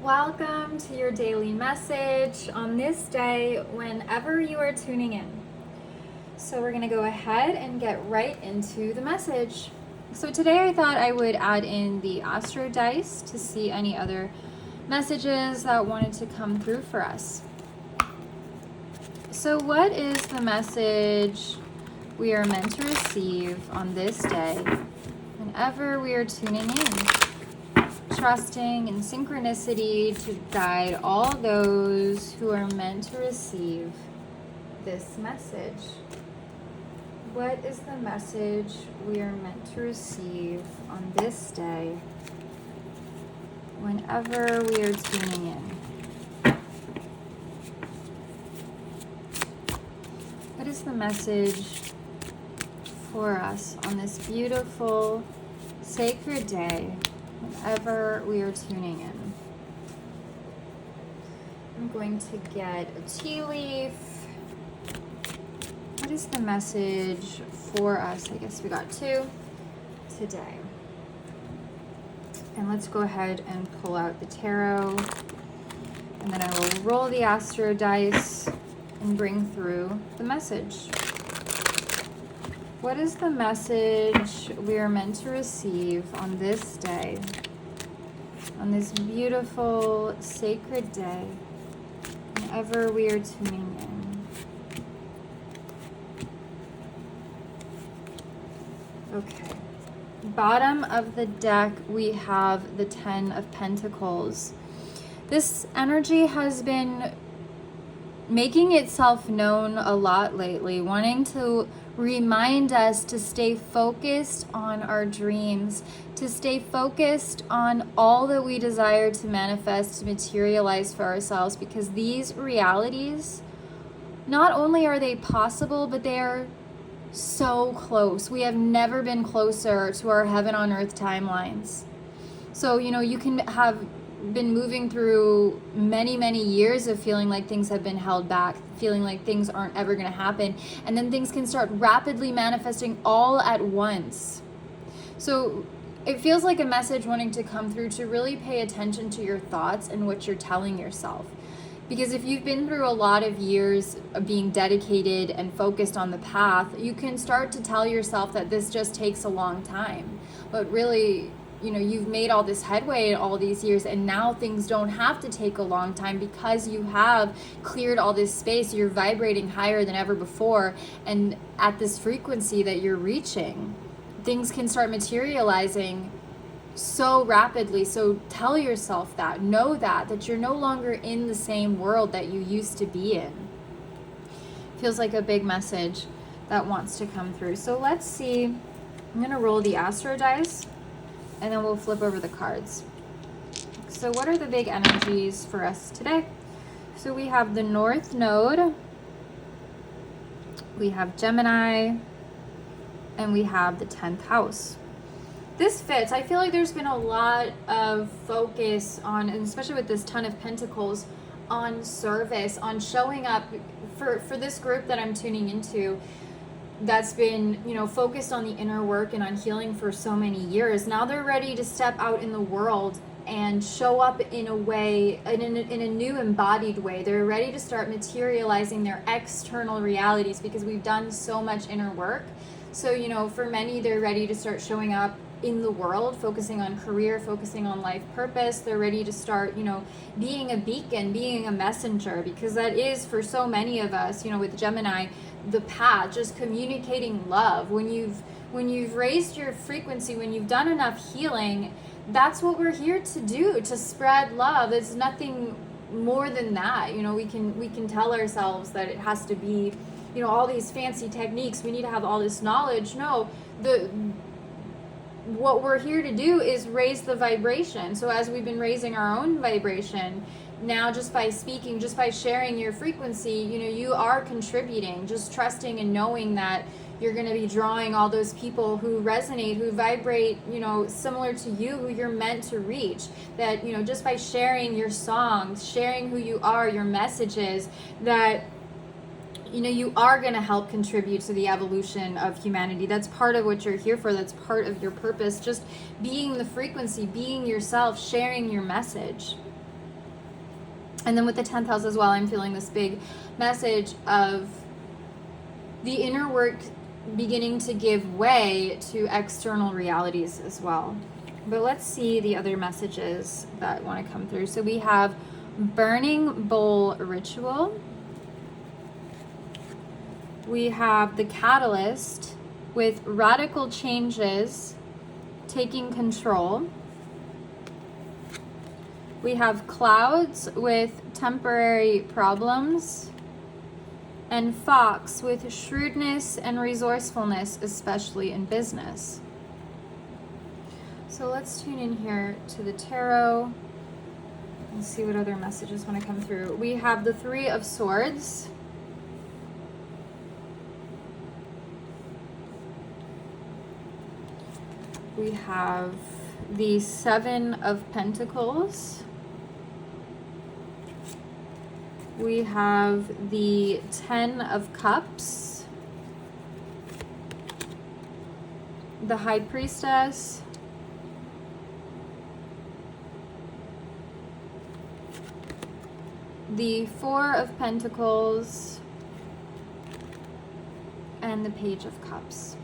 Welcome to your daily message on this day, whenever you are tuning in. So we're going to go ahead and get right into the message. So today I thought I would add in the Astro dice to see any other messages that wanted to come through for us. So what is the message we are meant to receive on this day, whenever we are tuning in? Trusting in synchronicity to guide all those who are meant to receive this message. What is the message we are meant to receive on this day, whenever we are tuning in? What is the message for us on this beautiful, sacred day, whenever we are tuning in? I'm going to get a tea leaf. What is the message for us? I guess we got two today. And let's go ahead and pull out the tarot. And then I will roll the Astro dice and bring through the message. What is the message we are meant to receive on this day, on this beautiful, sacred day, whenever we are tuning in? Okay. Bottom of the deck, we have the Ten of Pentacles. This energy has been making itself known a lot lately, wanting to remind us to stay focused on our dreams, to stay focused on all that we desire to manifest, to materialize for ourselves, because these realities, not only are they possible, but they are so close. We have never been closer to our heaven on earth timelines. So, you can have been moving through many years of feeling like things have been held back, feeling like things aren't ever going to happen, and then things can start rapidly manifesting all at once. So it feels like a message wanting to come through to really pay attention to your thoughts and what you're telling yourself. Because if you've been through a lot of years of being dedicated and focused on the path, you can start to tell yourself that this just takes a long time. But really, you've made all this headway in all these years, and now things don't have to take a long time because you have cleared all this space. You're vibrating higher than ever before, and at this frequency that you're reaching, things can start materializing so rapidly. So tell yourself that, know that you're no longer in the same world that you used to be in. Feels like a big message that wants to come through. So let's see. I'm going to roll the Astro dice, and then we'll flip over the cards. So what are the big energies for us today? So we have the North Node, we have Gemini, and we have the 10th house. This fits. I feel like there's been a lot of focus on, and especially with this Ton of Pentacles, on service, on showing up for this group that I'm tuning into, that's been, focused on the inner work and on healing for so many years. Now they're ready to step out in the world and show up in a way, in a new embodied way. They're ready to start materializing their external realities because we've done so much inner work. So, for many, they're ready to start showing up in the world, focusing on career, focusing on life purpose. They're ready to start, being a beacon, being a messenger, because that is, for so many of us, with Gemini, the path, just communicating love. When you've raised your frequency, when you've done enough healing, that's what we're here to do, to spread love. It's nothing more than that. We can tell ourselves that it has to be, all these fancy techniques, we need to have all this knowledge. No, what we're here to do is raise the vibration. So as we've been raising our own vibration, now just by speaking, just by sharing your frequency, you are contributing, just trusting and knowing that you're going to be drawing all those people who resonate, who vibrate, similar to you, who you're meant to reach. That, just by sharing your songs, sharing who you are, your messages, that you are going to help contribute to the evolution of humanity. That's part of what you're here for. That's part of your purpose. Just being the frequency, being yourself, sharing your message. And then with the 10th house as well, I'm feeling this big message of the inner work beginning to give way to external realities as well. But let's see the other messages that want to come through. So we have burning bowl ritual. We have the catalyst with radical changes taking control. We have clouds with temporary problems. And fox with shrewdness and resourcefulness, especially in business. So let's tune in here to the tarot and see what other messages want to come through. We have the Three of Swords. We have the Seven of Pentacles. We have the 10 of Cups, the High Priestess, the Four of Pentacles, and the Page of Cups.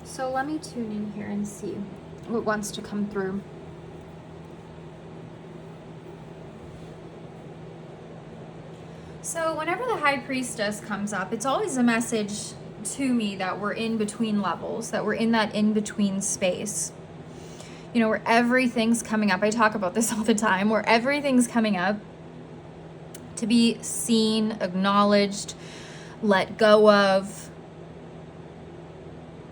So let me tune in here and see what wants to come through. So whenever the High Priestess comes up, it's always a message to me that we're in between levels, that we're in that in-between space. You know, where everything's coming up. I talk about this all the time, where everything's coming up to be seen, acknowledged, let go of.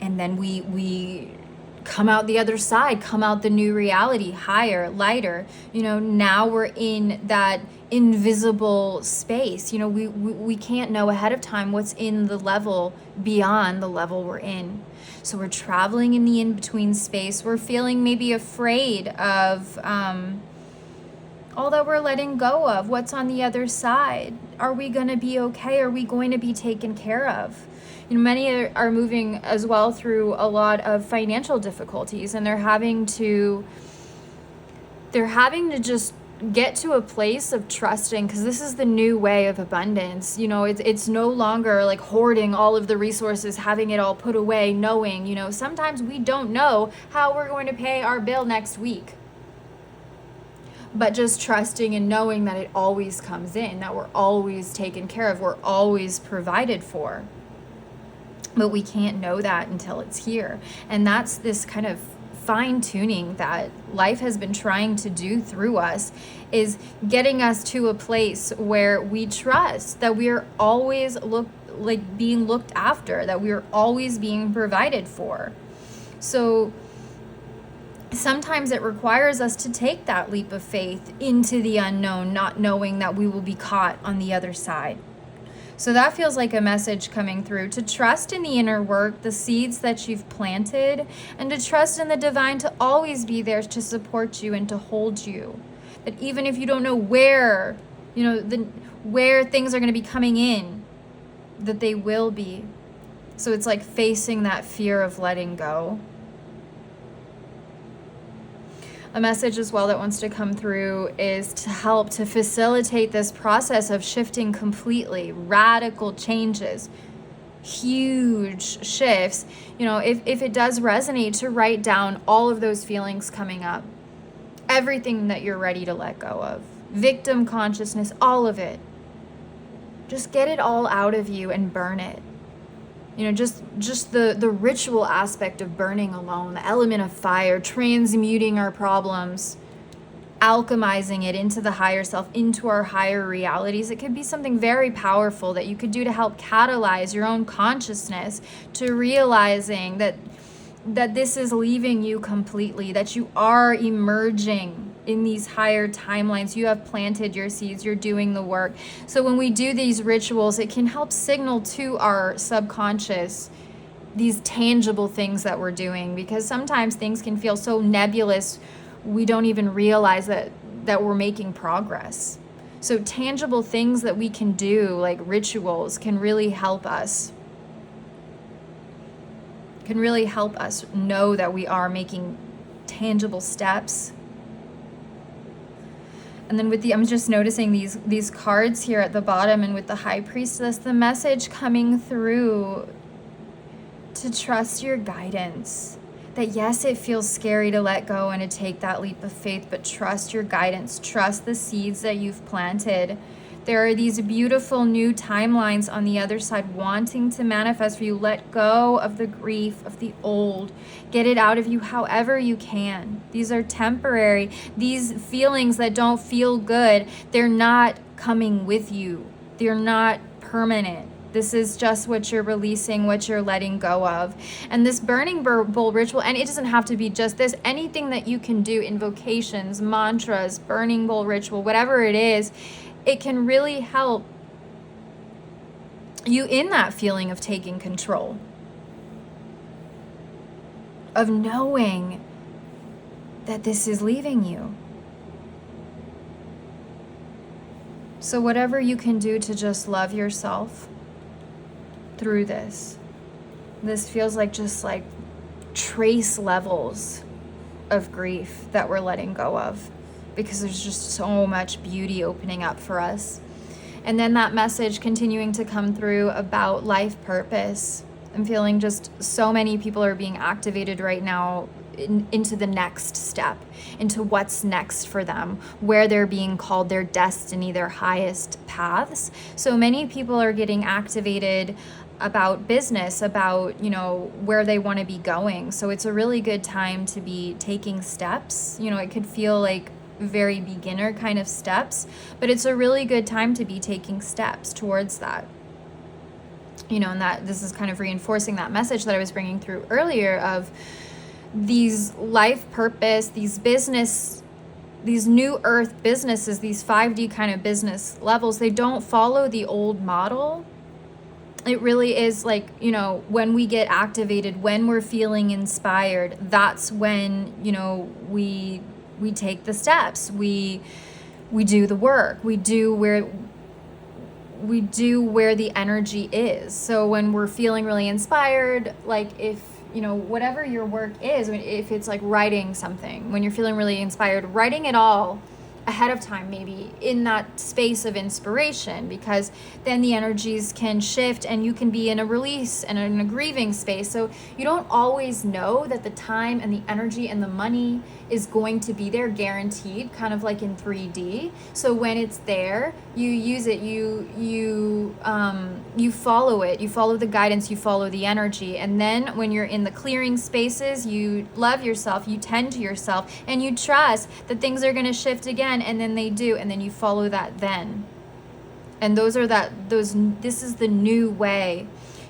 And then we come out the other side, come out the new reality, higher, lighter. You know, now we're in that invisible space. You know, we can't know ahead of time what's in the level beyond the level we're in. So we're traveling in the in-between space. We're feeling maybe afraid of all that we're letting go of. What's on the other side? Are we going to be okay? Are we going to be taken care of? You know, many are moving as well through a lot of financial difficulties, and they're having to just get to a place of trusting, because this is the new way of abundance. You know, it's no longer like hoarding all of the resources, having it all put away, knowing, you know, sometimes we don't know how we're going to pay our bill next week. But just trusting and knowing that it always comes in, that we're always taken care of, we're always provided for. But we can't know that until it's here. And that's this kind of fine-tuning that life has been trying to do through us, is getting us to a place where we trust that we are always being looked after, that we are always being provided for. So sometimes it requires us to take that leap of faith into the unknown, not knowing that we will be caught on the other side. So that feels like a message coming through, to trust in the inner work, the seeds that you've planted, and to trust in the divine to always be there to support you and to hold you. That even if you don't know where, you know, where things are going to be coming in, that they will be. So it's like facing that fear of letting go. A message as well that wants to come through is to help to facilitate this process of shifting completely, radical changes, huge shifts. You know, if it does resonate, to write down all of those feelings coming up, everything that you're ready to let go of, victim consciousness, all of it. Just get it all out of you and burn it. You know, just the ritual aspect of burning alone, the element of fire, transmuting our problems, alchemizing it into the higher self, into our higher realities. It could be something very powerful that you could do to help catalyze your own consciousness to realizing that this is leaving you completely, that you are emerging in these higher timelines. You have planted your seeds, you're doing the work. So when we do these rituals, it can help signal to our subconscious these tangible things that we're doing, because sometimes things can feel so nebulous we don't even realize that we're making progress. So tangible things that we can do, like rituals, can really help us know that we are making tangible steps. And then I'm just noticing these cards here at the bottom, and with the High Priestess, the message coming through to trust your guidance. That yes, it feels scary to let go and to take that leap of faith, but trust your guidance. Trust the seeds that you've planted. There are these beautiful new timelines on the other side wanting to manifest for you. Let go of the grief of the old. Get it out of you however you can. These are temporary. These feelings that don't feel good, they're not coming with you. They're not permanent. This is just what you're releasing, what you're letting go of. And this burning bowl ritual, and it doesn't have to be just this, anything that you can do, invocations, mantras, burning bowl ritual, whatever it is, it can really help you in that feeling of taking control, of knowing that this is leaving you. So whatever you can do to just love yourself through this feels like just like trace levels of grief that we're letting go of, because there's just so much beauty opening up for us. And then that message continuing to come through about life purpose. I'm feeling just so many people are being activated right now into the next step, into what's next for them, where they're being called, their destiny, their highest paths. So many people are getting activated about business, about, you know, where they want to be going. So it's a really good time to be taking steps. You know, it could feel like very beginner kind of steps, but it's a really good time to be taking steps towards that. You know, and that this is kind of reinforcing that message that I was bringing through earlier of these life purpose, these business, these new earth businesses, these 5D kind of business levels, they don't follow the old model. It really is like, you know, when we get activated, when we're feeling inspired, that's when, you know, we take the steps. We do the work. We do where the energy is. So when we're feeling really inspired, like if, you know, whatever your work is, if it's like writing something, when you're feeling really inspired, writing it all ahead of time, maybe in that space of inspiration, because then the energies can shift and you can be in a release and in a grieving space. So you don't always know that the time and the energy and the money is going to be there guaranteed, kind of like in 3D. So when it's there, you use it, you follow it, you follow the guidance, you follow the energy. And then when you're in the clearing spaces, you love yourself, you tend to yourself, and you trust that things are going to shift again, and then they do, and then you follow that then. And this is the new way.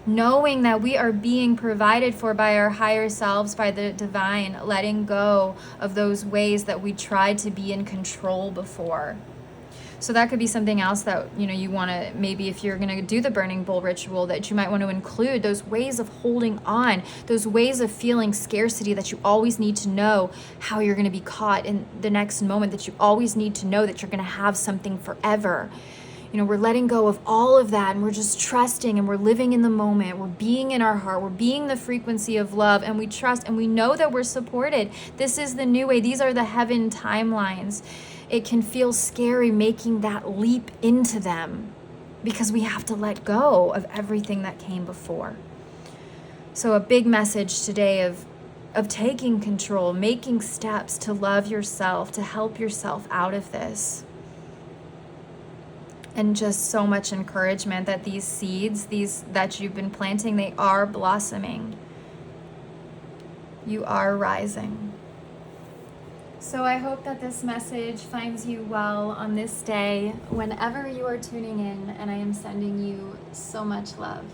Knowing that we are being provided for by our higher selves, by the divine, letting go of those ways that we tried to be in control before. So that could be something else that, you know, you want to, maybe if you're going to do the burning bowl ritual, that you might want to include those ways of holding on, those ways of feeling scarcity, that you always need to know how you're going to be caught in the next moment, that you always need to know that you're going to have something forever. You know, we're letting go of all of that, and we're just trusting, and we're living in the moment. We're being in our heart. We're being the frequency of love, and we trust, and we know that we're supported. This is the new way. These are the heaven timelines. It can feel scary making that leap into them, because we have to let go of everything that came before. So a big message today of taking control, making steps to love yourself, to help yourself out of this. And just so much encouragement that these seeds, that you've been planting, they are blossoming. You are rising. So I hope that this message finds you well on this day, whenever you are tuning in, and I am sending you so much love.